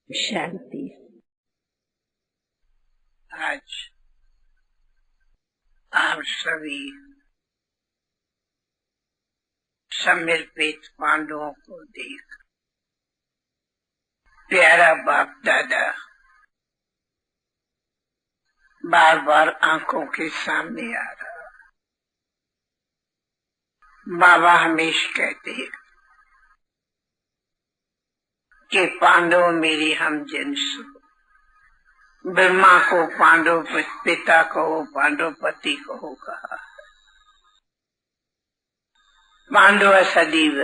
शांति। आज आप सभी समर्पित पांडवों को देख प्यारा बाप दादा बार बार आंखों के सामने आ रहा। बाबा हमेशा कहते हैं कि पांडव मेरी हम जिन्स। ब्रह्मा को पांडव पिता कहो, पांडव पति कहो कहा। पांडव सदैव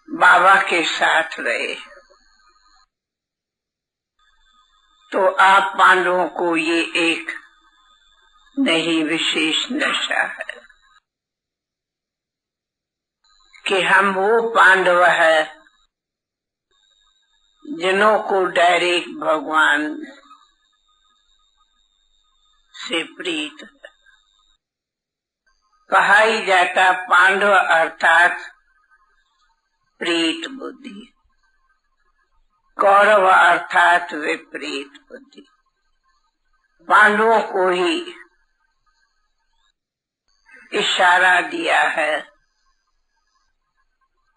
बाबा के साथ रहे, तो आप पांडवों को ये एक नहीं विशेष नशा है कि हम वो पांडव है जिन्हों को डायरेक्ट भगवान से प्रीत है। कहा ही जाता पांडव अर्थात प्रीत बुद्धि, कौरव अर्थात विपरीत बुद्धि। पांडवों को ही इशारा दिया है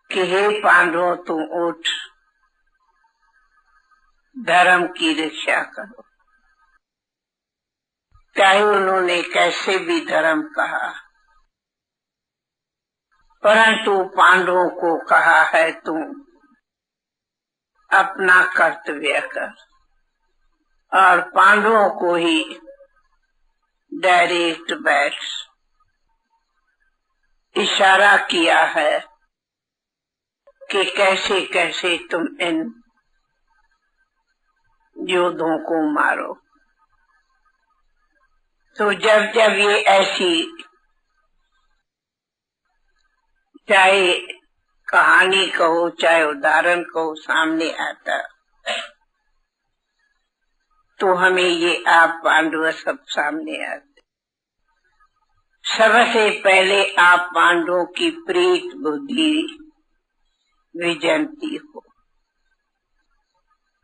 कि हे पांडवों तुम उठ धर्म की रक्षा करो। चाहे उन्होंने कैसे भी धर्म कहा, परंतु पांडवों को कहा है तुम अपना कर्तव्य कर, और पांडवों को ही डायरेक्ट बैठ इशारा किया है कि कैसे कैसे तुम इन योद्धों को मारो। तो जब जब ये ऐसी चाहे कहानी कहो चाहे उदाहरण कहो सामने आता, तो हमें ये आप पांडव सब सामने आते। सबसे पहले आप पांडवों की प्रीत बुद्धि विजंती हो,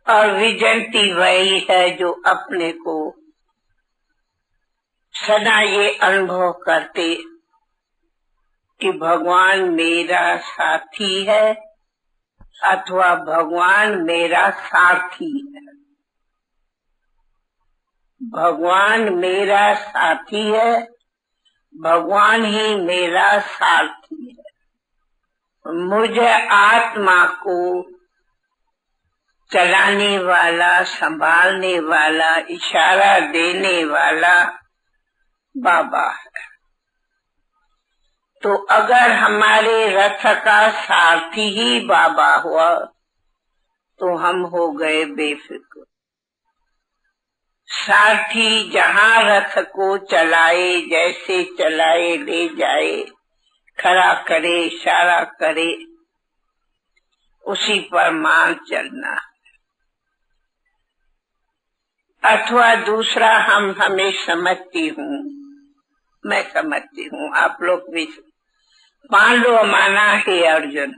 और विजंती वही है जो अपने को सदा ये अनुभव करते कि भगवान मेरा साथी है अथवा भगवान मेरा साथी है। भगवान मेरा साथी है, भगवान ही मेरा साथी है। मुझे आत्मा को चलाने वाला, संभालने वाला, इशारा देने वाला बाबा है। तो अगर हमारे रथ का सारथी ही बाबा हुआ तो हम हो गए बेफिक्र। सारथी जहाँ रथ को चलाए, जैसे चलाए ले जाए, खड़ा करे, इशारा करे, उसी पर मान चलना। अथवा दूसरा हम हमें समझती हूँ, मैं समझती हूँ, आप लोग भी। पांडव माना हे अर्जुन,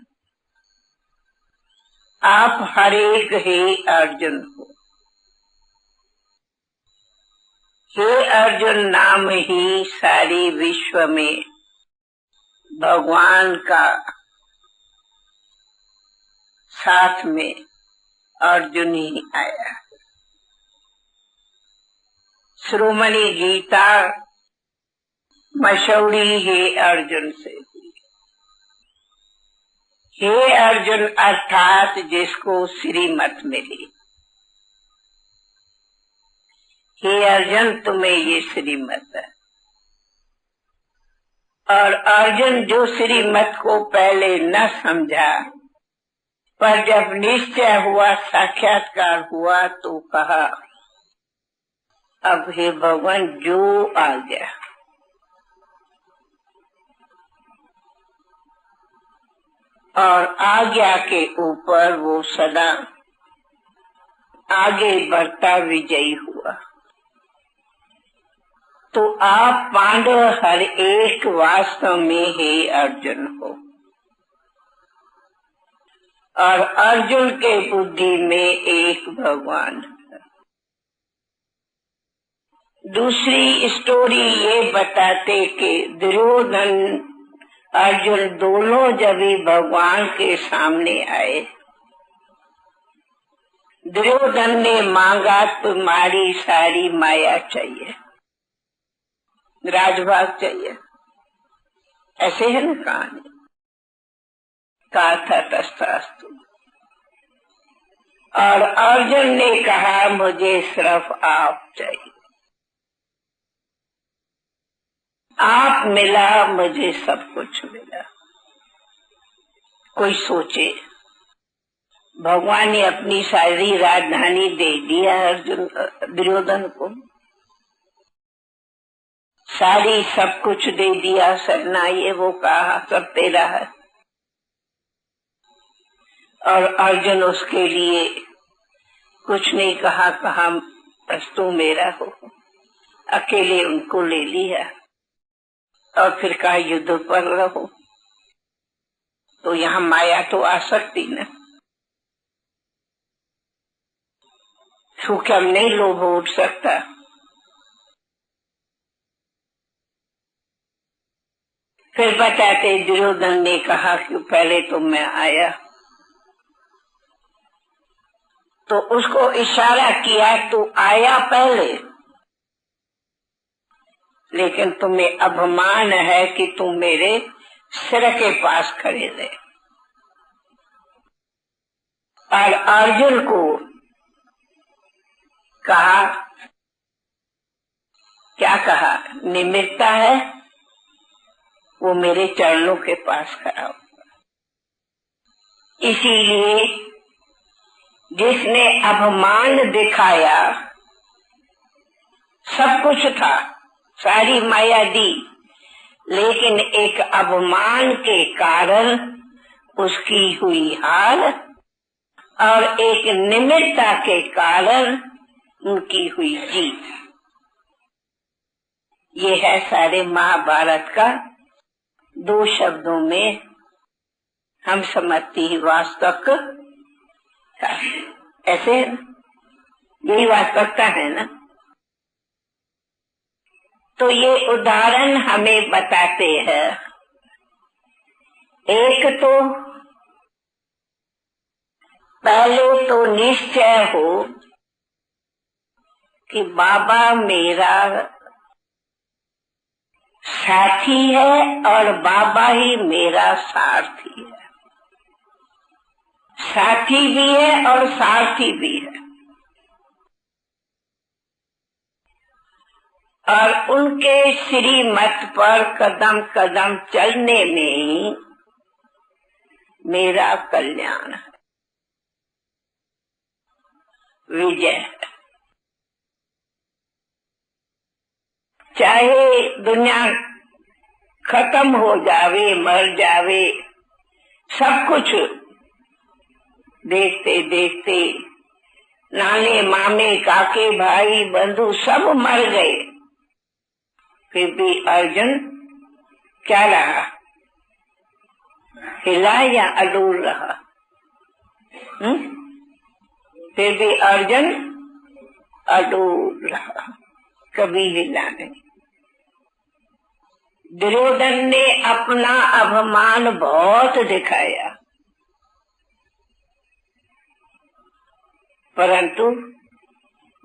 आप हर एक हे अर्जुन हो। हे अर्जुन नाम ही सारी विश्व में भगवान का साथ में अर्जुन ही आया। श्रोमणी गीता मशहूरी हे अर्जुन से हुई। हे अर्जुन अर्थात जिसको श्रीमत मिली। हे अर्जुन तुम्हें ये श्रीमत है। और अर्जुन जो श्रीमत को पहले न समझा, पर जब निश्चय हुआ, साक्षात्कार हुआ, तो कहा अब हे भगवान जो आ गया। और आज्ञा के ऊपर वो सदा आगे बढ़ता विजयी हुआ। तो आप पांडव हर एक वास्तव में हे अर्जुन हो। और अर्जुन के बुद्धि में एक भगवान। दूसरी स्टोरी ये बताते कि दुर्योधन अर्जुन दोनों जब भी भगवान के सामने आए, दुर्योधन ने मांगा तुम्हारी सारी माया चाहिए, राजभाग चाहिए, ऐसे है ना कहानी। कहा था तस्थास्तु। और अर्जुन ने कहा मुझे सिर्फ आप चाहिए, आप मिला मुझे सब कुछ मिला। कोई सोचे, भगवान ने अपनी सारी राजधानी दे दिया अर्जुन दुर्योधन को, सारी सब कुछ दे दिया, सरना ये वो कहा सब तेरा है। और अर्जुन उसके लिए कुछ नहीं कहा, कहा बस तू मेरा हो, अकेले उनको ले लिया और फिर कहा युद्ध पर रहो। तो यहाँ माया तो आ सकती न, सूखम नहीं लोभ उठ सकता। फिर बताते दुर्योधन ने कहा कि पहले तो मैं आया, तो उसको इशारा किया तू आया पहले, लेकिन तुम्हें अभिमान है कि तुम मेरे सिर के पास खड़े रहे। और अर्जुन को कहा, क्या कहा, निमित्ता है वो मेरे चरणों के पास खड़ा होगा। इसीलिए जिसने अभिमान दिखाया, सब कुछ था, सारी माया दी, लेकिन एक अभिमान के कारण उसकी हुई हार और एक निमित्ता के कारण उनकी हुई जीत। ये है सारे महाभारत का दो शब्दों में हम समझती ही वास्तव। ऐसे यही वास्तवता है ना। तो ये उदाहरण हमें बताते हैं, एक तो पहले तो निश्चय हो कि बाबा मेरा साथी है और बाबा ही मेरा सारथी है। साथी भी है और सारथी भी है, और उनके श्रीमत पर कदम कदम चलने में ही मेरा कल्याण है, विजय है। चाहे दुनिया खत्म हो जावे, मर जावे, सब कुछ देखते देखते नाने मामे काके भाई बंधु सब मर गए, फिर भी अर्जुन क्या रहा, हिला या अडूर रहा। फिर भी अर्जुन अडूर रहा, कभी हिला नहीं। दुर्योधन ने अपना अभिमान बहुत दिखाया, परंतु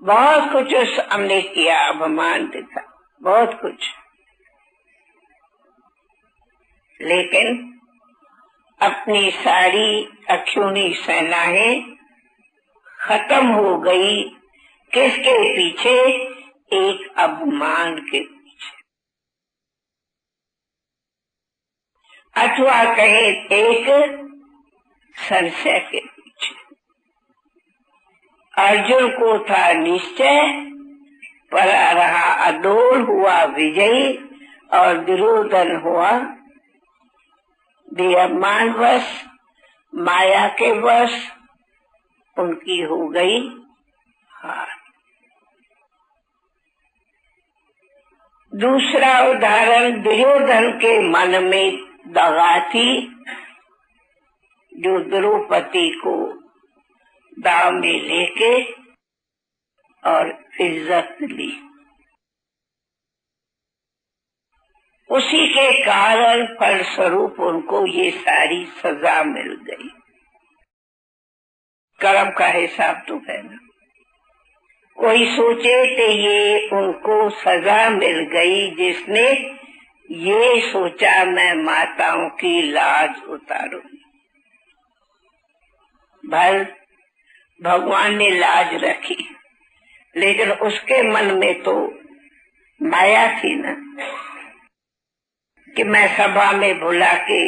बहुत कुछ हमने किया, अभिमान दिखा बहुत कुछ, लेकिन अपनी सारी अक्षुणी सेनाएं खत्म हो गई। किसके पीछे? एक अभिमान के पीछे, अथवा कहे एक संशय के पीछे। अर्जुन को था निश्चय, पर रहा अडोल, हुआ विजयी, और दुर्योधन हुआ देहमान वश, माया के वश, उनकी हो गई हार। दूसरा उदाहरण, दुर्योधन के मन में दगा थी, जो द्रौपदी को दाव में लेके और इज्जत ली। उसी के कारण फलस्वरूप उनको ये सारी सजा मिल गई। कर्म का हिसाब तो है ना। कोई सोचे कि ये उनको सजा मिल गई जिसने ये सोचा मैं माताओं की लाज उतारूंगी। भगवान ने लाज रखी, लेकिन उसके मन में तो माया थी ना कि मैं सभा में बुला के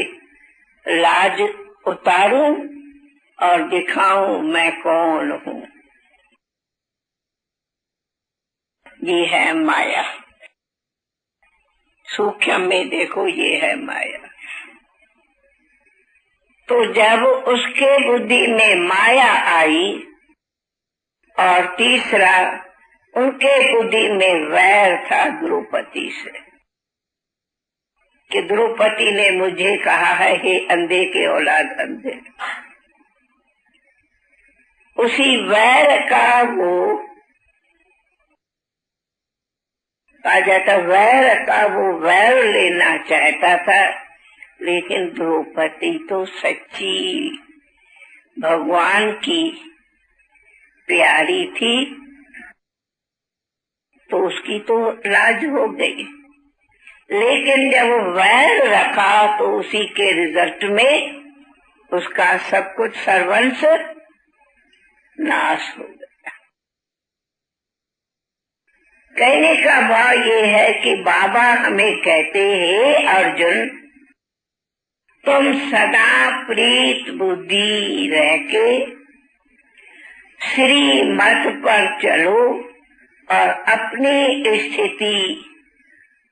लाज उतारूं और दिखाऊं मैं कौन हूँ। ये है माया। सूक्ष्म में देखो, ये है माया। तो जब उसके बुद्धि में माया आई, और तीसरा उनके बुद्धि में वैर था द्रौपदी से कि द्रौपदी ने मुझे कहा है हे अंधे के औलाद अंधे। उसी वैर का वो कहा जाता, वैर का वो वैर लेना चाहता था, लेकिन द्रौपदी तो सच्ची भगवान की प्यारी थी, तो उसकी तो लाज हो गई। लेकिन जब वैर रखा तो उसी के रिजल्ट में उसका सब कुछ सर्वंस नाश हो गया। कहने का भाव ये है कि बाबा हमें कहते हैं, अर्जुन तुम सदा प्रीत बुद्धि रह के श्री मत पर चलो और अपनी स्थिति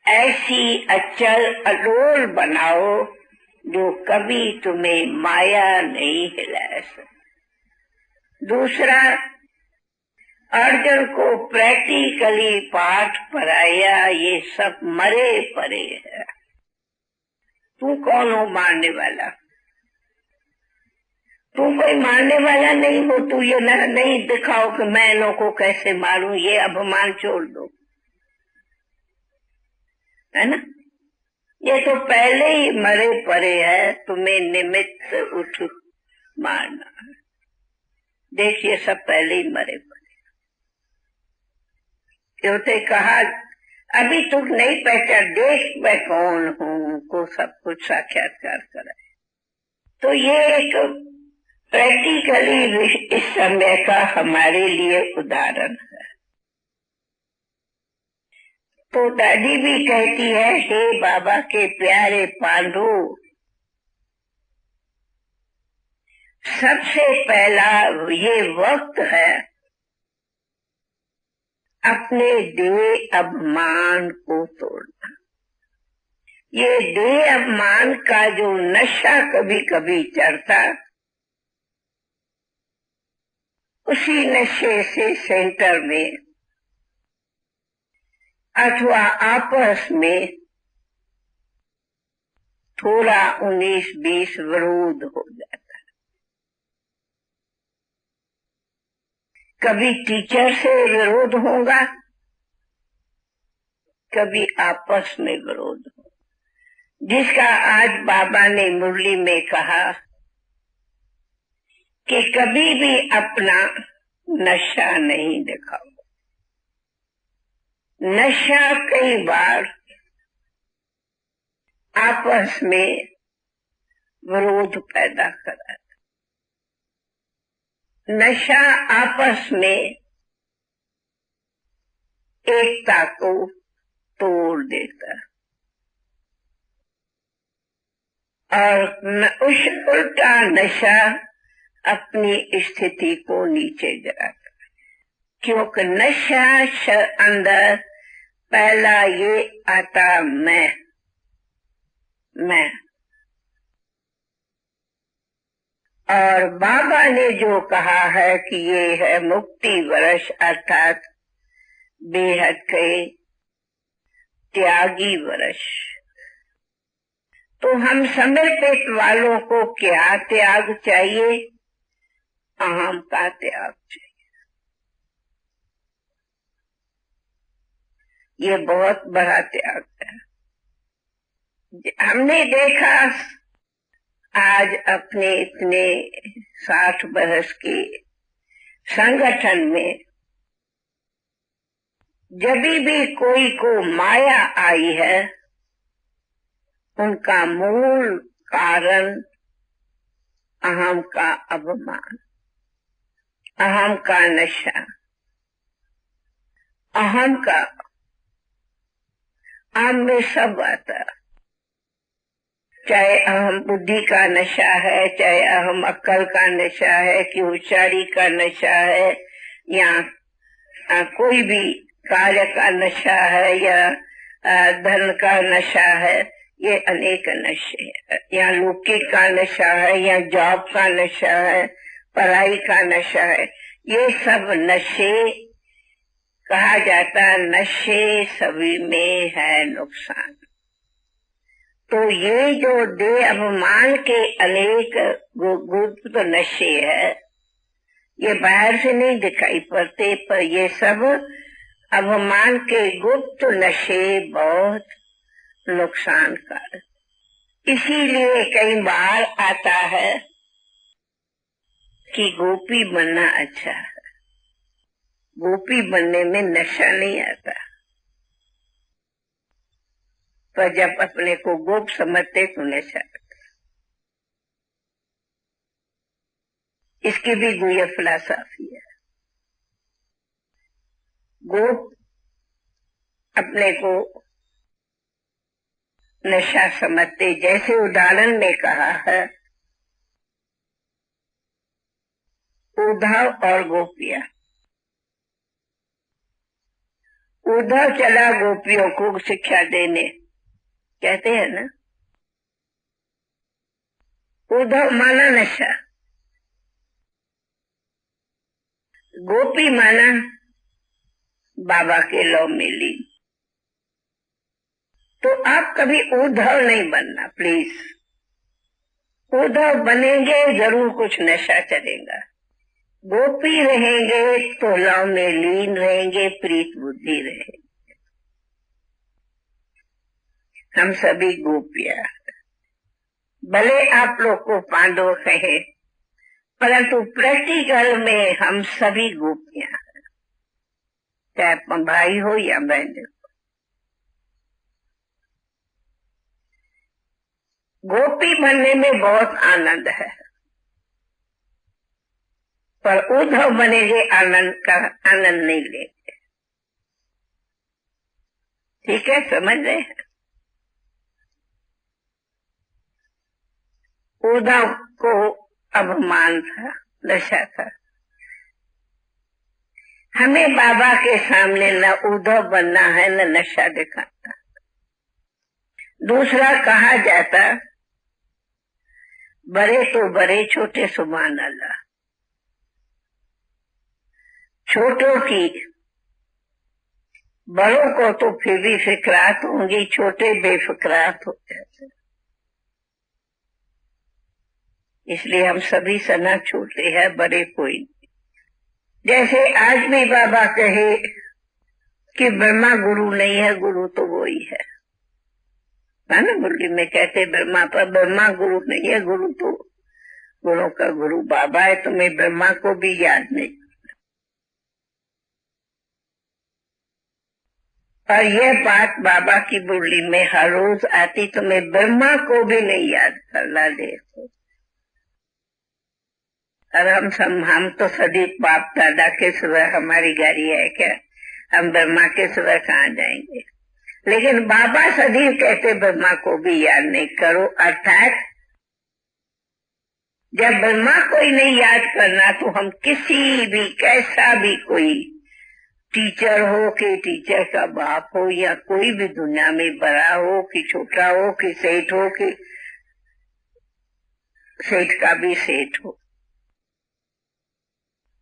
ऐसी अचल अडोल बनाओ जो कभी तुम्हें माया नहीं हिला सके। दूसरा, अर्जुन को प्रैक्टिकली पाठ पढ़ाया, ये सब मरे परे है। तू कौन हो मारने वाला? तू कोई मारने वाला नहीं हो। तू ये नहीं दिखाओ कि मैं लोगों को कैसे मारूं, ये अभिमान छोड़ दो, है ना। ये तो पहले ही मरे परे है, तुम्हें निमित्त उठ मारना। देखिए सब पहले ही मरे परे। क्योंकि कहा अभी तुम नहीं पहचान, देख मैं कौन हूँ को सब कुछ साक्षात्कार कराए। तो ये एक प्रैक्टिकली इस समय का हमारे लिए उदाहरण है। तो दादी भी कहती है, हे बाबा के प्यारे पांडु, सबसे पहला ये वक्त है अपने देह अभिमान को तोड़ना। ये देह अभिमान का जो नशा कभी कभी चढ़ता, उसी नशे से सेंटर में अथवा आपस में थोड़ा 19-20 विरोध हो जाता है। कभी टीचर से विरोध होगा, कभी आपस में विरोध होगा, जिसका आज बाबा ने मुरली में कहा कि कभी भी अपना नशा नहीं दिखाओ। नशा कई बार आपस में विरोध पैदा कराता। नशा आपस में एकता को तोड़ देता और उस उल्टा नशा अपनी स्थिति को नीचे गिराता। क्योंकि नशा अंदर पहला ये आता मैं। और बाबा ने जो कहा है कि ये है मुक्ति वर्ष, अर्थात बेहद के त्यागी वर्ष। तो हम समर्पित वालों को क्या त्याग चाहिए? अहम का त्याग चाहिए। ये बहुत बड़ा त्याग है। हमने देखा आज अपने इतने 60 बरस के संगठन में जब भी कोई को माया आई है, उनका मूल कारण अहम का अभिमान, अहम का नशा, अहम का आम में सब आता। चाहे अहम बुद्धि का नशा है, चाहे अहम अक्ल का नशा है, कि होशियारी का नशा है, या कोई भी कार्य का नशा है, या धन का नशा है। ये अनेक नशे हैं। या लौकिक का नशा है, या जॉब का नशा है, पढ़ाई का नशा है। ये सब नशे कहा जाता है, नशे सभी में है नुकसान। तो ये जो देह अभिमान के अनेक गुप्त नशे है, ये बाहर से नहीं दिखाई पड़ते, पर ये सब अभिमान के गुप्त नशे बहुत नुकसानकारक। इसीलिए कई बार आता है कि गोपी बनना अच्छा है। गोपी बनने में नशा नहीं आता, पर जब अपने को गोप समझते तो नशा आता। इसकी भी कोई फिलॉसफी है। गोप अपने को नशा समझते, जैसे उदाहरण में कहा है, उद्धव और गोपियां। उद्धव चला गोपियों को शिक्षा देने, कहते हैं ना, उद्धव माना नशा, गोपी माना बाबा के लौ में लीन। तो आप कभी उद्धव नहीं बनना प्लीज। उद्धव बनेंगे जरूर कुछ नशा चलेगा। गोपी रहेंगे तो लौ में लीन रहेंगे, प्रीत बुद्धि रहेंगे। हम सभी गोपियां, भले आप लोग को पांडव कहे, परंतु प्रैक्टिकल में हम सभी गोपियां, चाहे भाई हो या बहन हो। गोपी बनने में बहुत आनंद है, पर उद्धव बनेंगे आनंद का आनंद नहीं लेंगे। ठीक है, समझ रहे हैं? उद्धव को अभिमान था, नशा था। हमें बाबा के सामने न उद्धव बनना है, न नशा दिखाता। दूसरा कहा जाता, बड़े तो बड़े, छोटे सुभान अल्लाह। छोटों की, बड़ों को तो फिर भी फिक्रात होंगी, छोटे बेफिक्रात हो जाते। इसलिए हम सभी सना छोटे हैं, बड़े कोई नहीं। जैसे आज भी बाबा कहे कि ब्रह्मा गुरु नहीं है, गुरु तो वो ही है ना। मुरली में कहते ब्रह्मा, पर ब्रह्मा गुरु नहीं है, गुरु तो गुरु का गुरु बाबा है। तुम्हें ब्रह्मा को भी याद नहीं। और यह बात बाबा की मुरली में हर रोज आती, तुम्हें ब्रह्मा को भी नहीं याद करना देखो। और हम तो सदी बाप दादा के सिवा हमारी गाड़ी है क्या? हम ब्रह्मा के सिवा कहाँ जाएंगे? लेकिन बाबा सदैव कहते ब्रह्मा को भी याद नहीं करो। अर्थात जब ब्रह्मा को ही नहीं याद करना, तो हम किसी भी, कैसा भी कोई टीचर हो, कि टीचर का बाप हो, या कोई भी दुनिया में बड़ा हो कि छोटा हो, कि सेठ हो कि सेठ का भी सेठ हो,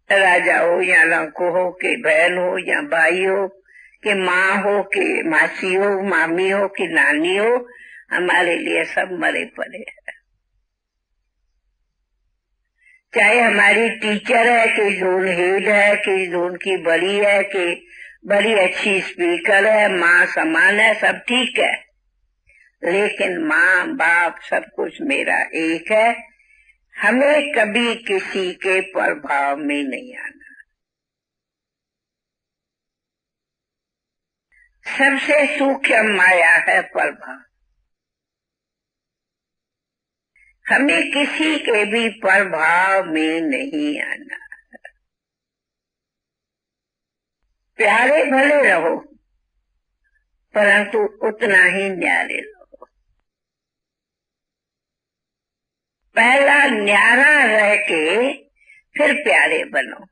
राजा हो या लंको हो, कि बहन हो या भाई हो, कि माँ हो कि मासी हो, मामी हो कि नानी हो, हमारे लिए सब मरे पड़े हैं। चाहे हमारी टीचर है कि जोन हेड है कि जोन की बड़ी है कि बड़ी अच्छी स्पीकर है, माँ समान है, सब ठीक है, लेकिन माँ बाप सब कुछ मेरा एक है। हमें कभी किसी के प्रभाव में नहीं आना। सबसे सूक्ष्म माया है प्रभाव। हमें किसी के भी प्रभाव में नहीं आना। प्यारे भले रहो, परंतु उतना ही न्यारे रहो। पहला न्यारा रह के फिर प्यारे बनो,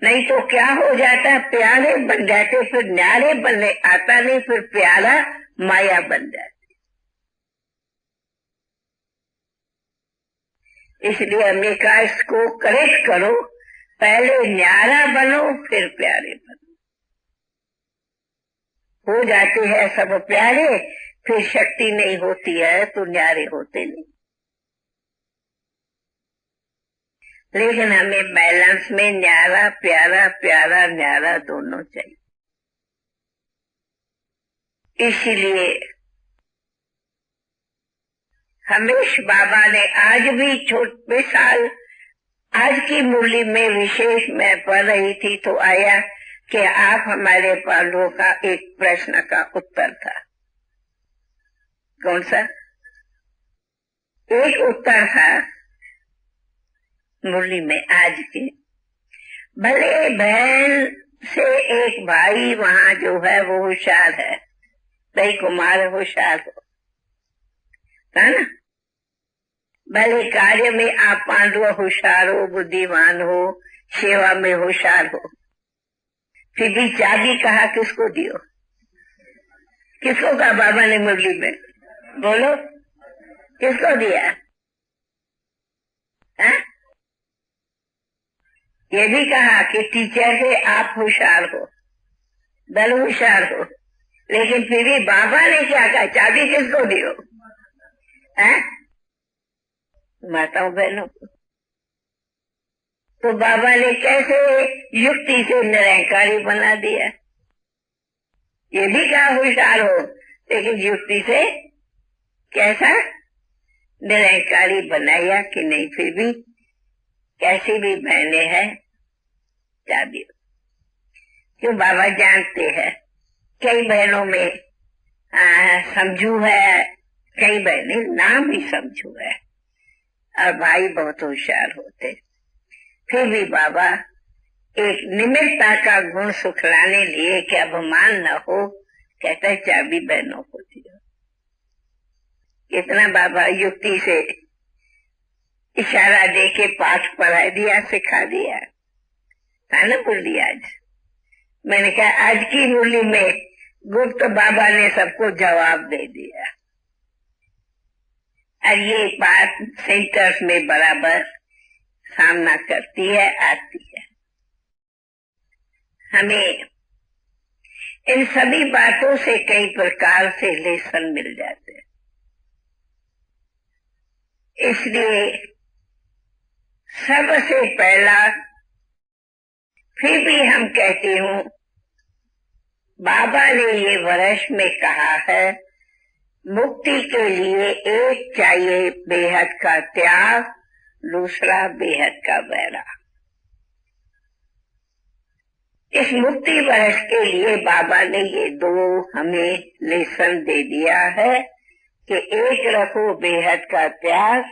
नहीं तो क्या हो जाता है, प्यारे बन जाते फिर न्यारे बनने आता नहीं, फिर प्यारा माया बन जाती। इसलिए हमने कहा इसको करेक्ट करो, पहले न्यारा बनो फिर प्यारे बनो। हो जाते हैं सब प्यारे, फिर शक्ति नहीं होती है तो न्यारे होते नहीं। लेकिन हमें बैलेंस में न्यारा प्यारा, प्यारा न्यारा दोनों चाहिए। इसलिए हमेश बाबा ने आज भी छोटे साल, आज की मुरली में विशेष मैं पढ़ रही थी तो आया कि आप हमारे पांडवों का एक प्रश्न का उत्तर था। कौन सा? एक उत्तर था मुरली में आज के, भले बहन से एक भाई वहाँ जो है वो होशियार है, भाई कुमार होशियार हो, है ना, भले कार्य में आप पांडव होशियार हो, बुद्धिमान हो, सेवा में होशियार हो, फिर भी चाबी कहा किसको दियो? किसको कहा बाबा ने मुरली में? बोलो, किसको दिया? है? ये भी कहा कि टीचर से आप होशियार हो, दल होशियार हो, लेकिन फिर भी बाबा ने क्या कहा, चाबी किसको दियो? है? माताओं बहनों को। तो बाबा ने कैसे युक्ति से निरंकारी बना दिया। ये भी कहा होशियार हो, लेकिन युक्ति से कैसा निरंकारी बनाया कि नहीं, फिर भी कैसी भी बहने हैं चाबी। क्यों? बाबा जानते हैं कई बहनों में समझू है, कई बहनें नाम भी समझू है, और भाई बहुत होशियार होते। फिर भी बाबा एक निमित्ता का गुण सुखलाने लिए कि अभिमान न हो, कहता है चाबी बहनों को दियो। कितना बाबा युक्ति से इशारा दे के पाठ पढ़ा दिया, सिखा दिया, था ना मुरली आज। मैंने कहा आज की मुरली में गुप्त बाबा ने सबको जवाब दे दिया, और ये बात सेंटर्स में बराबर सामना करती है, आती है। हमें इन सभी बातों से कई प्रकार से लेसन मिल जाते हैं। इसलिए सबसे पहला, फिर भी हम कहती हूँ, बाबा ने ये वर्ष में कहा है मुक्ति के लिए एक चाहिए बेहद का त्याग, दूसरा बेहद का वैराग। इस मुक्ति वर्ष के लिए बाबा ने ये दो हमें लेसन दे दिया है कि एक रखो बेहद का त्याग,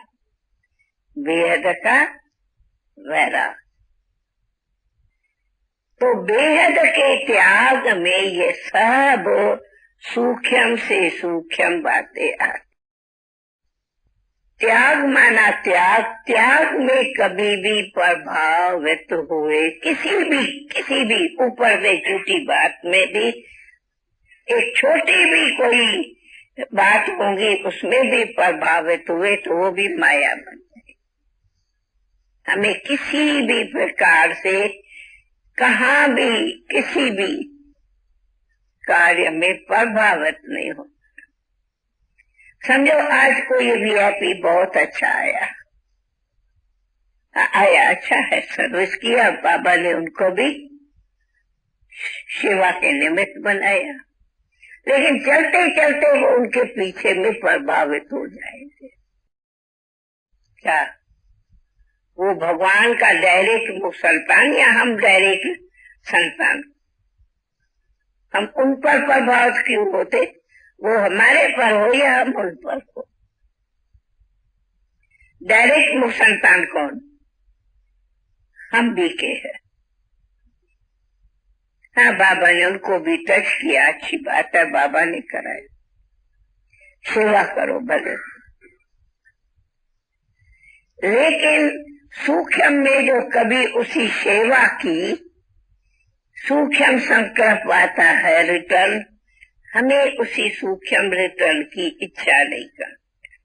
बेहद का वैराग। तो बेहद के त्याग में ये सब सूक्ष्म से सूक्ष्म बातें आती। त्याग माना त्याग, त्याग में कभी भी प्रभावित हुए किसी भी ऊपर से छोटी बात में भी, एक छोटी भी कोई बात होगी उसमें भी प्रभावित हुए तो वो भी माया बन जाए। हमें किसी भी प्रकार से कहाँ भी किसी भी कार्य में प्रभावित नहीं हो। समझो आज कोई वीआईपी बहुत अच्छा आया अच्छा है, सर्विस किया, बाबा ने उनको भी सेवा के निमित्त बनाया, लेकिन चलते चलते वो उनके पीछे में प्रभावित हो जाएंगे। क्या वो भगवान का डायरेक्ट संतान या हम डायरेक्ट संतान? हम उन पर प्रभावित क्यों होते? वो हमारे पर हो या हम उन पर हो? डायरेक्ट मुख संतान कौन? हम भी के हैं। हाँ, बाबा ने उनको भी टच किया, अच्छी बात है, बाबा ने कराया, सेवा करो भले। लेकिन सूक्ष्म में जो कभी उसी सेवा की सूक्ष्म संकल्प आता है रिटर्न, हमें उसी सूक्ष्म रिटर्न की इच्छा नहीं करते।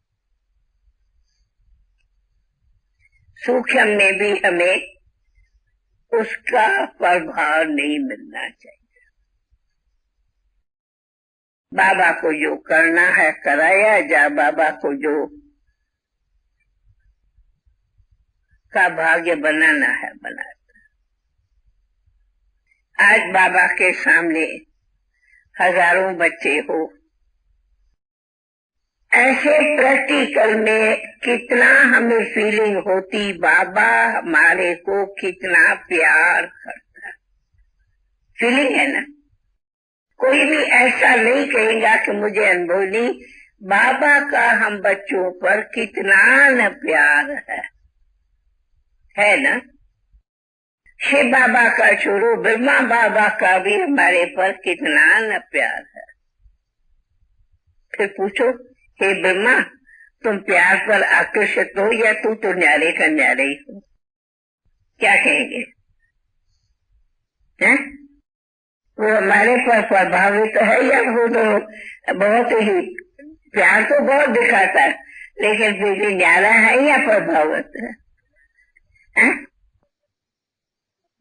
सूक्ष्म में भी हमें उसका प्रभाव नहीं मिलना चाहिए। बाबा को जो करना है कराया जा, बाबा को जो का भाग्य बनाना है बनाता। आज बाबा के सामने हजारों बच्चे हो, ऐसे प्रैक्टिकल में कितना हमें फीलिंग होती, बाबा हमारे को कितना प्यार करता। फीलिंग है ना? कोई भी ऐसा नहीं कहेगा कि मुझे अनुभव नहीं, बाबा का हम बच्चों पर कितना न प्यार है ना? शिव बाबा का छोड़ो, ब्रह्मा बाबा का भी हमारे पर कितना न प्यार है। फिर पूछो, हे ब्रह्मा, तुम प्यार पर आकर्षित हो या तू तो न्यारे का न्यारे ही हो? क्या कहेंगे? हैं? वो हमारे पर प्रभावित है या वो तो बहुत ही प्यार तो बहुत दिखाता है, लेकिन फिर भी न्यारा है या प्रभावित है?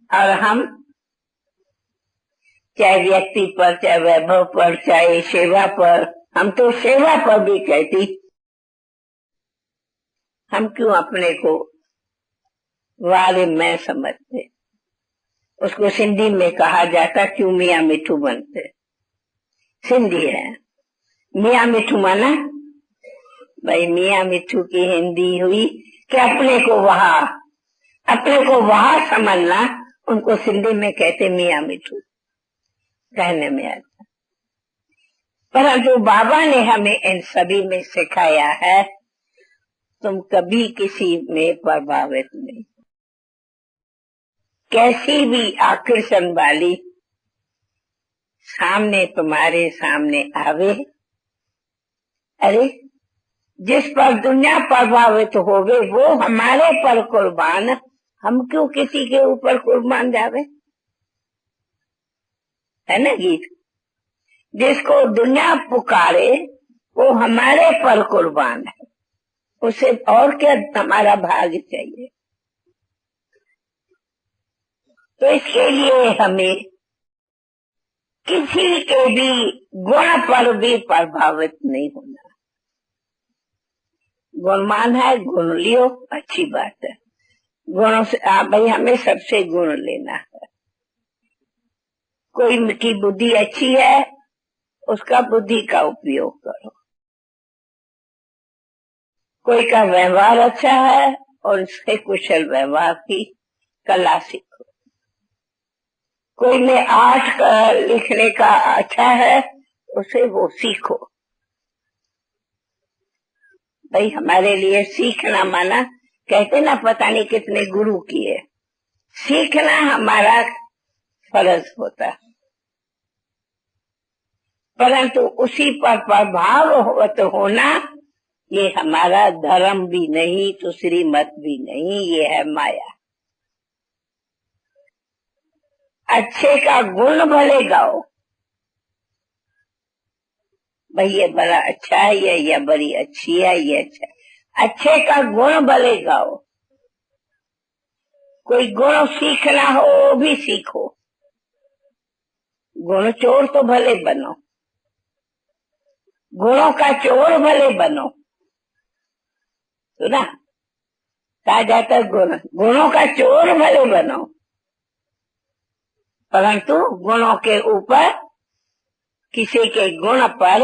और हम चाहे व्यक्ति पर, चाहे वैभव पर, चाहे सेवा पर, हम तो सेवा पर भी कहती, हम क्यों अपने को वाले मैं समझते? उसको सिंधी में कहा जाता क्यों मियाँ मिठू बनते। सिंधी है, मियाँ मिठू माना भाई मियाँ मिठू की हिंदी हुई कि अपने को वहाँ समझना, उनको सिंधी में कहते मियाँ मिठू कहने में आता। परंतु बाबा ने हमें इन सभी में सिखाया है, तुम कभी किसी में प्रभावित नहीं। कैसी भी आकर्षण वाली सामने तुम्हारे सामने आवे, अरे जिस पर दुनिया प्रभावित होवे वो हमारे पर कुर्बान, हम क्यों किसी के ऊपर कुर्बान जावे? है ना गीत? जिसको दुनिया पुकारे वो हमारे पर कुर्बान है, उसे और क्या हमारा भाग्य चाहिए? तो इसके लिए हमें किसी के भी गुण पर भी प्रभावित नहीं होना। गुणमान है, गुण लियो, अच्छी बात है। गुणों से भाई हमें सबसे गुण लेना है। कोई की बुद्धि अच्छी है, उसका बुद्धि का उपयोग करो। कोई का व्यवहार अच्छा है और उसके कुशल व्यवहार की कला सीखो। कोई में आर्ट लिखने का अच्छा है, उसे वो सीखो। भाई हमारे लिए सीखना माना, कहते ना पता नहीं कितने गुरु किए, सीखना हमारा फर्ज होता है। परंतु उसी पर प्रभाव होना ये हमारा धर्म भी नहीं तो श्रीमत भी नहीं, ये है माया। अच्छे का गुण भले गाओ, भाई ये बड़ा अच्छा है, ये बड़ी अच्छी है, ये अच्छा है। अच्छे का गुण भले गाओ। कोई गुण सीखना हो वो भी सीखो, गुण चोर तो भले बनो, गुणों का चोर भले बनो, सुना कहा जाता है गुणों का चोर भले बनो, परंतु गुणों के ऊपर किसी के गुण पर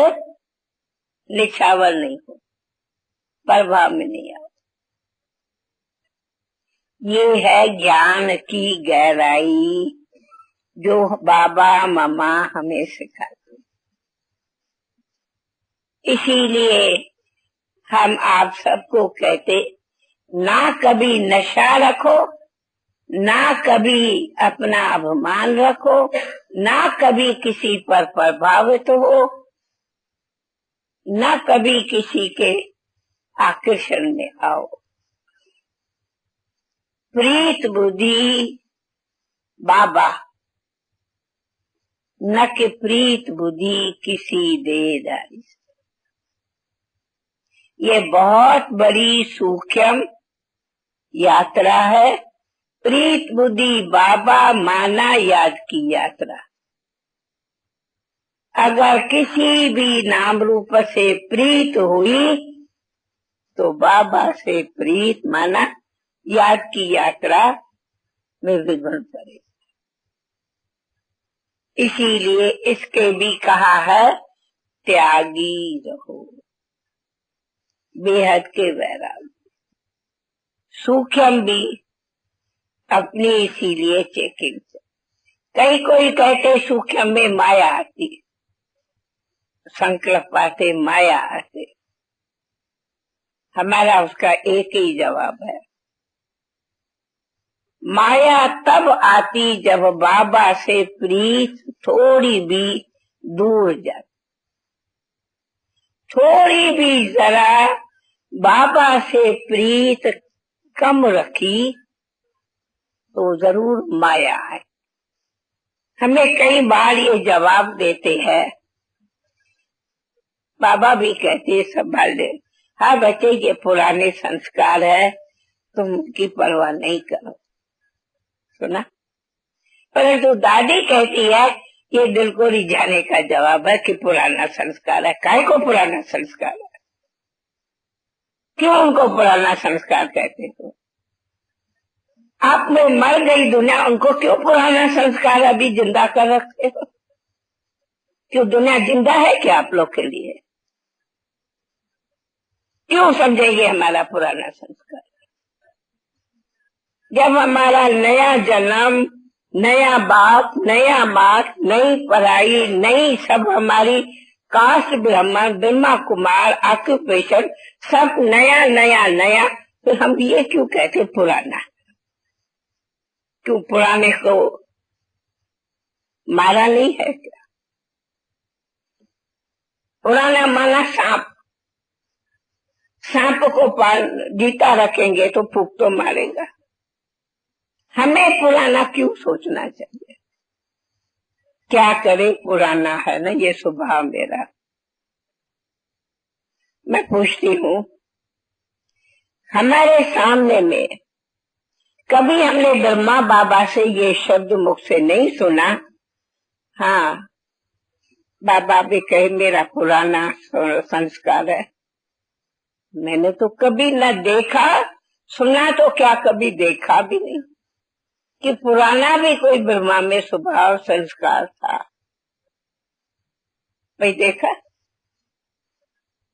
निछावर नहीं हो, प्रभाव में नहीं आओ। ये है ज्ञान की गहराई जो बाबा मम्मा हमें सिखाते। इसीलिए हम आप सबको कहते, ना कभी नशा रखो, ना कभी अपना अभिमान रखो, ना कभी किसी पर प्रभावित हो, ना कभी किसी के आकर्षण में आओ। प्रीत बुद्धि बाबा, न कि प्रीत बुद्धि किसी देहधारी से। ये बहुत बड़ी सूक्ष्म यात्रा है। प्रीत बुद्धि बाबा माना याद की यात्रा। अगर किसी भी नाम रूप से प्रीत हुई तो बाबा से प्रीत माना याद की यात्रा में विघ्न पड़े। इसीलिए इसके भी कहा है त्यागी रहो, बेहद के वैराग। सूक्ष्म भी अपनी इसीलिए चेकिंग से। कई कोई कहते सूक्ष्म में माया आती, संकल्प आते, माया आते। हमारा उसका एक ही जवाब है, माया तब आती जब बाबा से प्रीत थोड़ी भी दूर जाती। थोड़ी भी जरा बाबा से प्रीत कम रखी तो जरूर माया है। हमें कई बार ये जवाब देते हैं, बाबा भी कहते संभाल ले, हाँ बच्चे ये पुराने संस्कार है, तुम उनकी परवाह नहीं करो। सुना? परंतु दादी कहती है ये दिल को रिझाने का जवाब है कि पुराना संस्कार है। काहे को पुराना संस्कार है? क्यों उनको पुराना संस्कार कहते हो? आप में मर गई दुनिया, उनको क्यों पुराना संस्कार अभी जिंदा कर रखते हो? क्यों दुनिया जिंदा है क्या आप लोग के लिए? क्यों समझेंगे हमारा पुराना संस्कार? जब हमारा नया जन्म, नया बाप, नया मात, नई पढ़ाई, नई सब हमारी कास्ट, ब्राह्मण, ब्रह्मा कुमार, ऑक्यूपेशन सब नया नया नया, तो हम ये क्यों कहते पुराना? क्यों पुराने को मारा नहीं है क्या? पुराना माना सांप, सांप को जीता रखेंगे तो फूक तो मारेगा। हमें पुराना क्यों सोचना चाहिए? क्या करे, पुराना है ना ये स्वभाव मेरा। मैं पूछती हूँ, हमारे सामने में कभी हमने ब्रह्मा बाबा से ये शब्द मुख से नहीं सुना। हाँ, बाबा भी कहे मेरा पुराना संस्कार है। मैंने तो कभी न देखा, सुना तो क्या कभी देखा भी नहीं कि पुराना भी कोई ब्रह्मा में स्वभाव संस्कार था। भाई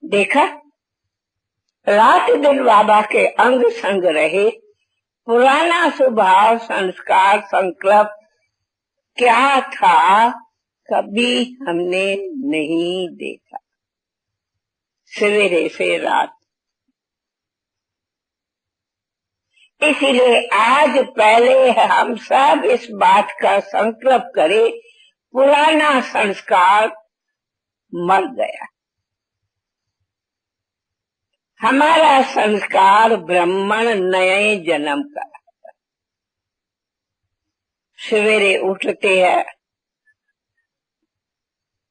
देखा रात दिन बाबा के अंग संग रहे, पुराना स्वभाव संस्कार संकल्प क्या था कभी हमने नहीं देखा। सवेरे से रात। इसीलिए आज पहले हम सब इस बात का संकल्प करें, पुराना संस्कार मर गया। हमारा संस्कार ब्राह्मण नए जन्म का। सवेरे उठते हैं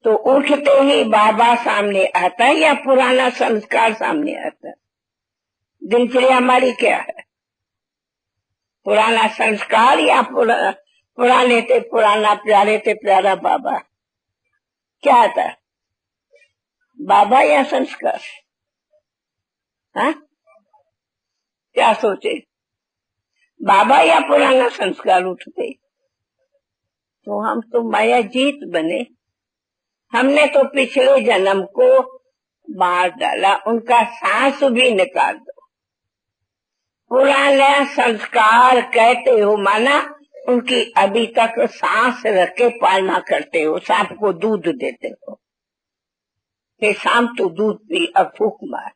तो उठते ही बाबा सामने आता है या पुराना संस्कार सामने आता है? दिनचर्या हमारी क्या है? पुराना संस्कार या पुराने थे पुराना, प्यारे थे प्यारा बाबा? क्या आता है? बाबा या संस्कार? हाँ, क्या सोचे? बाबा या पुराना संस्कार उठते? तो हम तो माया जीत बने। हमने तो पिछले जन्म को मार डाला, उनका सांस भी निकाल दो। पुराना संस्कार कहते हो माना उनकी अभी तक सांस रख के पालना करते हो, सांप को दूध देते हो कि शाम तो दूध पी, अब फूक मार।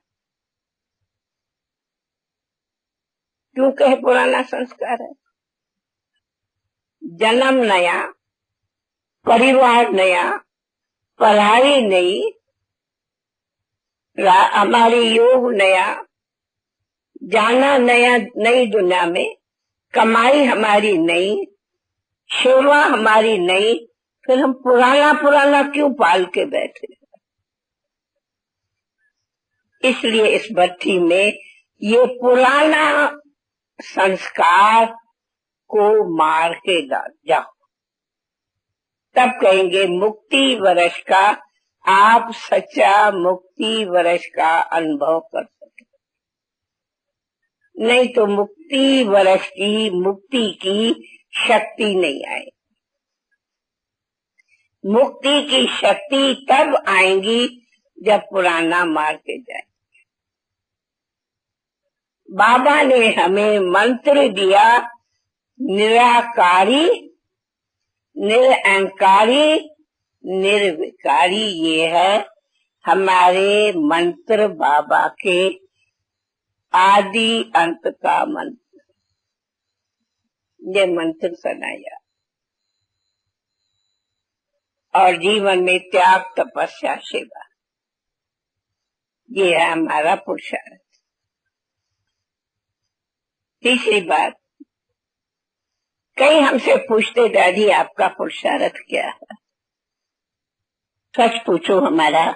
क्यों कहे पुराना संस्कार है? जन्म नया, परिवार नया, पढ़ाई नई, हमारी योग नया, जाना नया नई दुनिया में, कमाई हमारी नई, सेवा हमारी नई, फिर हम पुराना पुराना क्यों पाल के बैठे? इसलिए इस भट्टी में ये पुराना संस्कार को मार के जाओ, तब कहेंगे मुक्ति वर्ष का आप सच्चा मुक्ति वर्ष का अनुभव कर सके। नहीं तो मुक्ति वर्ष की, मुक्ति की शक्ति नहीं आए। मुक्ति की शक्ति तब आएगी जब पुराना मार के जाए। बाबा ने हमें मंत्र दिया, निराकारी, निरअहंकारी, निर्विकारी। ये है हमारे मंत्र, बाबा के आदि अंत का मंत्र। ये मंत्र सुनाया और जीवन में त्याग, तपस्या, सेवा, ये है हमारा पुरुषार्थ। तीसरी बात, कई हमसे पूछते दादी आपका पुरुषार्थ क्या है? सच पूछो, हमारा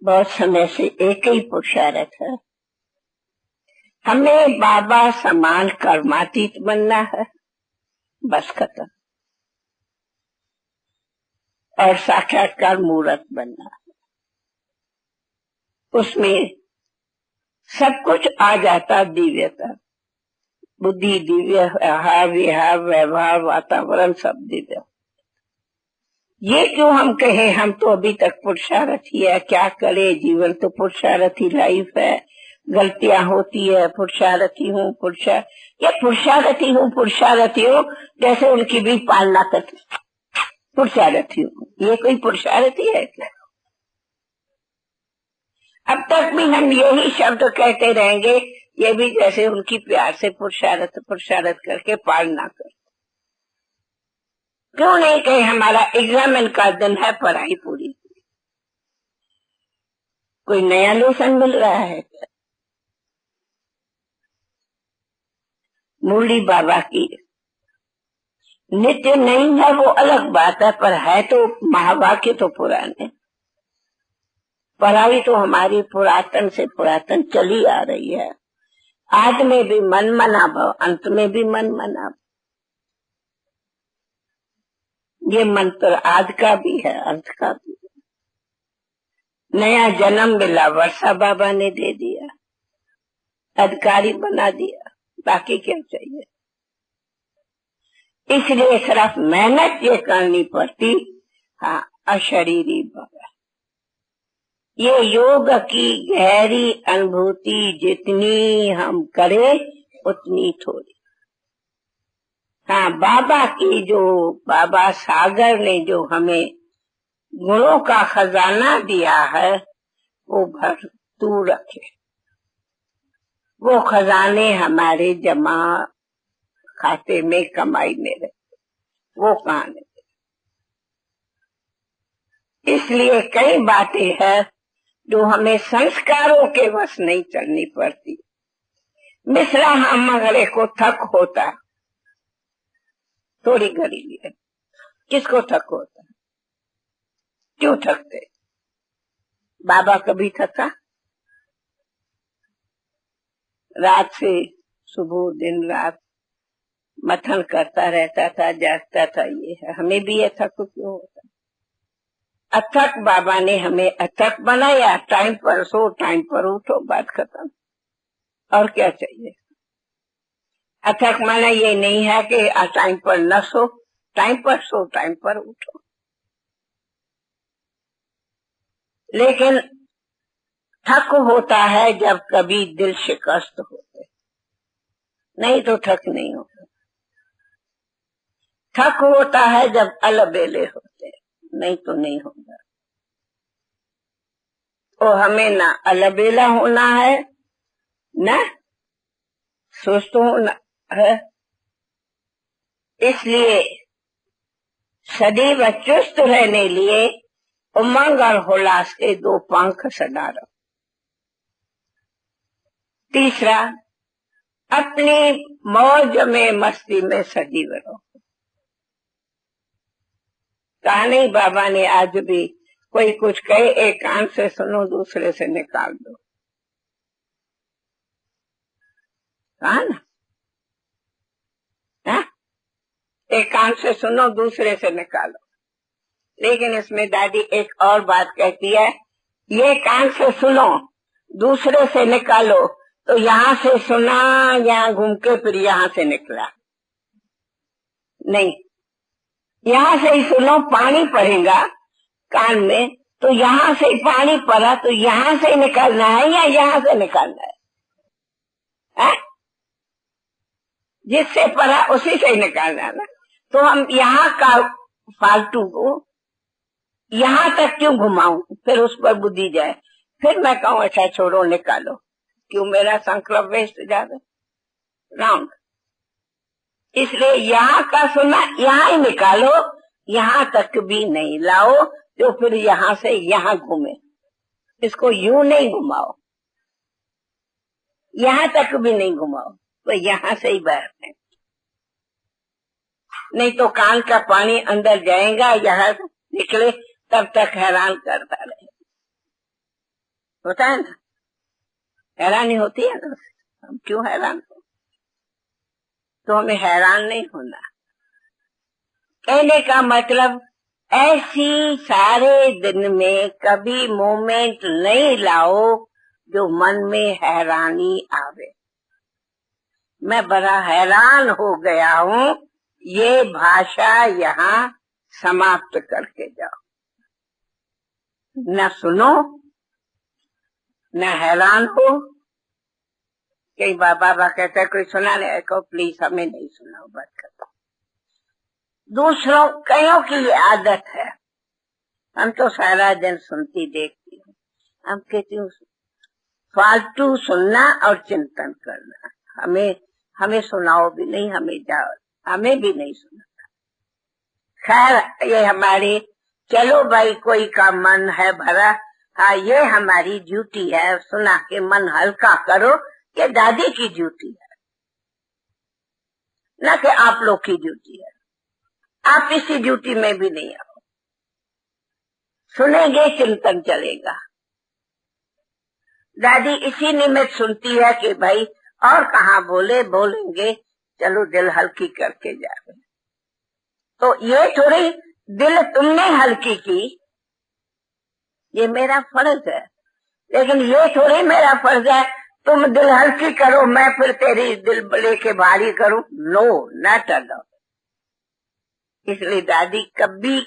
बहुत समय से एक ही पुरुषार्थ है, हमें बाबा समान कर्मातीत बनना है, बस खत्म। और साक्षात्कार मूर्त बनना है, उसमें सब कुछ आ जाता, दिव्यता, बुद्धि दिव्य, आहार विहार व्यवहार वातावरण सब दिव्य। ये क्यों हम कहें हम तो अभी तक पुरुषार्थी है, क्या करे, जीवन तो पुरुषार्थी लाइफ है, गलतियां होती है, पुरुषार्थी हूँ, ये पुरुषार्थी हूँ, पुरुषार्थी हूँ, जैसे उनकी भी पालना करती, पुरुषार्थी हूँ। ये कोई पुरुषार्थी है क्या? अब तक भी हम यही शब्द कहते रहेंगे, ये भी जैसे उनकी प्यार से पुरुषार्थ पुरुषार्थ करके पालना कर। क्यों नहीं कहे हमारा एग्जामिन का दिन है, पढ़ाई पूरी, कोई नया लेसन मिल रहा है क्या? मुरली बाबा की नित्य नहीं है वो अलग बात है, पर है तो महावाक्य तो पुराने। पढ़ाई तो हमारी पुरातन से पुरातन चली आ रही है। आद में भी मन मना भाव, अंत में भी मन मना। ये मंत्र आद का भी है, अंत का भी है। नया जन्म मिला, वर्षा बाबा ने दे दिया, अधिकारी बना दिया, बाकी क्या चाहिए? इसलिए सिर्फ मेहनत ये करनी पड़ती। हाँ, अशरीरी बाबा, ये योग की गहरी अनुभूति जितनी हम करें उतनी थोड़ी। हाँ, बाबा की जो, बाबा सागर ने जो हमें गुणों का खजाना दिया है वो भरपूर रखे। वो खजाने हमारे जमा खाते में, कमाई में रहे, वो कहाँ है? इसलिए कई बातें हैं जो हमें संस्कारों के वश नहीं चलनी पड़ती। मिश्रा हम मगड़े को थक होता, थोड़ी गरीबी है, किसको थक होता? क्यों थकते? बाबा कभी थका? रात से सुबह दिन रात मथन करता रहता था, जागता था। ये है, हमें भी ये थक क्यों होता? अथक बाबा ने हमें अथक बनाया, टाइम पर सो टाइम पर उठो, बात खत्म। और क्या चाहिए? अथक माना ये नहीं है कि टाइम पर न सो, टाइम पर सो टाइम पर उठो। लेकिन थक होता है जब कभी दिल शिकस्त होते, नहीं तो थक नहीं होता। थक होता है जब अलबेले होते, नहीं तो नहीं होगा। तो हमें ना अलबेला होना है, ना सुस्त होना है। इसलिए सदैव चुस्त रहने लिए उमंग और उल्लास के दो पंख सदा रहो। तीसरा, अपनी मौज में मस्ती में सजीव रहो। कहा नहीं बाबा ने आज भी, कोई कुछ कहे एक कान से सुनो दूसरे से निकाल दो, कहा ना? हा? एक कान से सुनो दूसरे से निकालो। लेकिन इसमें दादी एक और बात कहती है, ये कान से सुनो दूसरे से निकालो, तो यहाँ से सुना, यहाँ घूम के फिर यहाँ से निकला नहीं। यहाँ से ही सुनो, पानी पड़ेगा कान में, तो यहाँ से पानी पड़ा तो यहाँ से निकालना है या यहाँ से निकालना है? जिससे पड़ा उसी से निकालना ना। तो हम यहाँ का फालतू को यहाँ तक क्यों घुमाऊं, फिर उस पर बुद्धि जाए, फिर मैं कहूँ अच्छा छोड़ो निकालो, क्यों मेरा संकल्प वेस्ट जाए, रॉन्ग। इसलिए यहाँ का सुना यहाँ ही निकालो, यहाँ तक भी नहीं लाओ जो फिर यहाँ से यहाँ घूमे। इसको यूं नहीं घुमाओ, यहाँ तक भी नहीं घुमाओ, तो यहाँ से ही बाहर है। नहीं तो कान का पानी अंदर जाएगा, यहाँ निकले तब तक हैरान करता रहे। होता है ना, हैरानी होती है ना, हम क्यों हैरान हो? तो हमें हैरान नहीं होना। कहने का मतलब ऐसी सारे दिन में कभी मोमेंट नहीं लाओ जो मन में हैरानी आवे। मैं बड़ा हैरान हो गया हूँ, ये भाषा यहाँ समाप्त करके जाओ। न सुनो न हैरान हो। कई बाबा कहते कोई सुनाने को, प्लीज हमें नहीं सुनाओ, बात करता। दूसरों कईयों की ये आदत है, हम तो सारा दिन सुनती देखती हूँ। हम कहती हूँ फालतू सुनना और चिंतन करना, हमें सुनाओ भी नहीं, हमें भी नहीं सुनाता। खैर ये हमारी, चलो भाई कोई का मन है भरा, हाँ ये हमारी ड्यूटी है, सुना के मन हल्का करो, ये दादी की ड्यूटी है, न कि आप लोग की ड्यूटी है। आप इसी ड्यूटी में भी नहीं आओ। सुनेंगे चिंतन चलेगा। दादी इसी निमित्त सुनती है कि भाई और कहाँ बोलेंगे, चलो दिल हल्की करके जाए। तो ये थोड़ी दिल तुमने हल्की की, ये मेरा फर्ज है, लेकिन ये थोड़ी मेरा फर्ज है तुम दिल हल्की करो मैं फिर तेरी दिल लेके भारी करूं। No, not allowed. इसलिए दादी कभी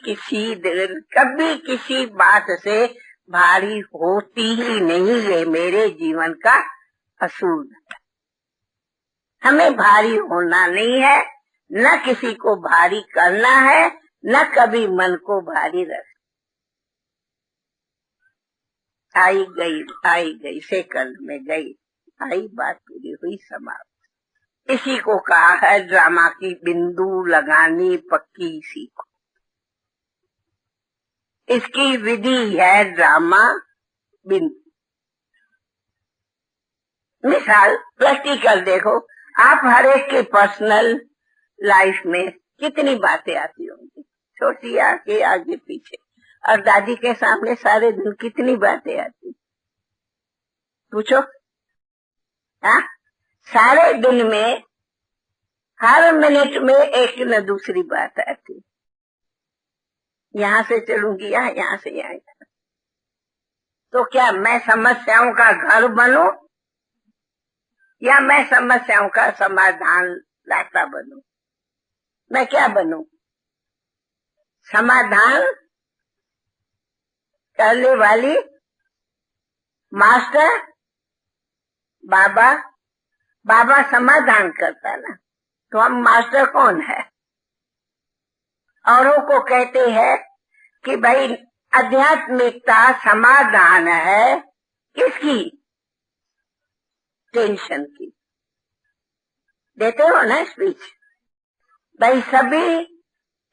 किसी बात से भारी होती ही नहीं, ये मेरे जीवन का असूल है। हमें भारी होना नहीं है, न किसी को भारी करना है, न कभी मन को भारी रख। आई गई सेकंड में गई, आई बात पूरी हुई, समाप्त। इसी को कहा है ड्रामा की बिंदु लगानी पक्की सीखो। इसकी विधि है ड्रामा बिंदु। मिसाल प्रैक्टिकल देखो, आप हर एक के पर्सनल लाइफ में कितनी बातें आती होंगी, छोटी आगे आगे पीछे, और दादी के सामने सारे दिन कितनी बातें आती, पूछो। हाँ, सारे दिन में हर मिनट में एक न दूसरी बात आती। यहाँ से चलूंगी यहाँ से यहाँ, तो क्या मैं समस्याओं का घर बनूं या मैं समस्याओं का समाधान लाता बनूं? मैं क्या बनूं? समाधान करने वाली मास्टर? बाबा? बाबा समाधान करता ना, तो हम मास्टर कौन है? औरों को कहते हैं कि भाई आध्यात्मिकता समाधान है, किसकी? टेंशन की। देते हो ना स्पीच, भाई सभी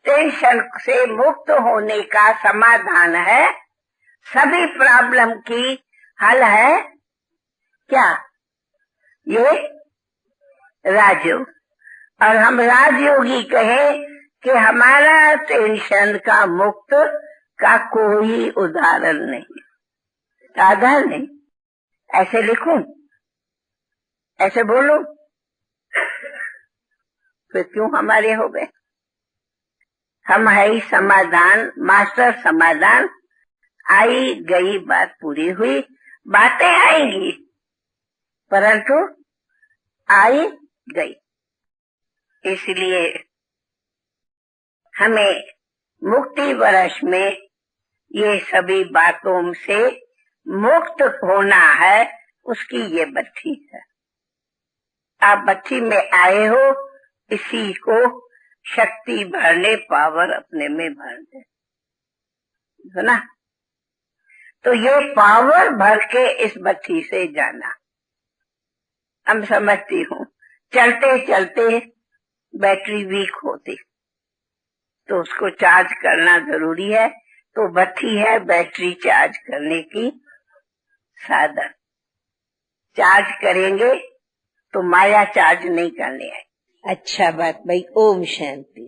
टेंशन से मुक्त होने का समाधान है, सभी प्रॉब्लम की हल है क्या? ये राजयोग। और हम राजयोगी कहे कि हमारा टेंशन का मुक्त का कोई उदाहरण नहीं, आधार नहीं। ऐसे लिखूं, ऐसे बोलूं, फिर क्यों हमारे हो गए? हम है ही समाधान, मास्टर समाधान। आई गई बात पूरी हुई, बातें आएंगी परंतु आई गई। इसलिए हमें मुक्ति वर्ष में ये सभी बातों से मुक्त होना है, उसकी ये बत्ती है। आप बत्ती में आए हो, इसी को शक्ति भरने, पावर अपने में भर दे, है ना? तो ये पावर भर के इस बत्ती से जाना। हम समझती हूँ चलते चलते बैटरी वीक होती, तो उसको चार्ज करना जरूरी है। तो बत्ती है बैटरी चार्ज करने की साधन। चार्ज करेंगे तो माया चार्ज नहीं करने आए। अच्छा बात भाई। ओम शांति।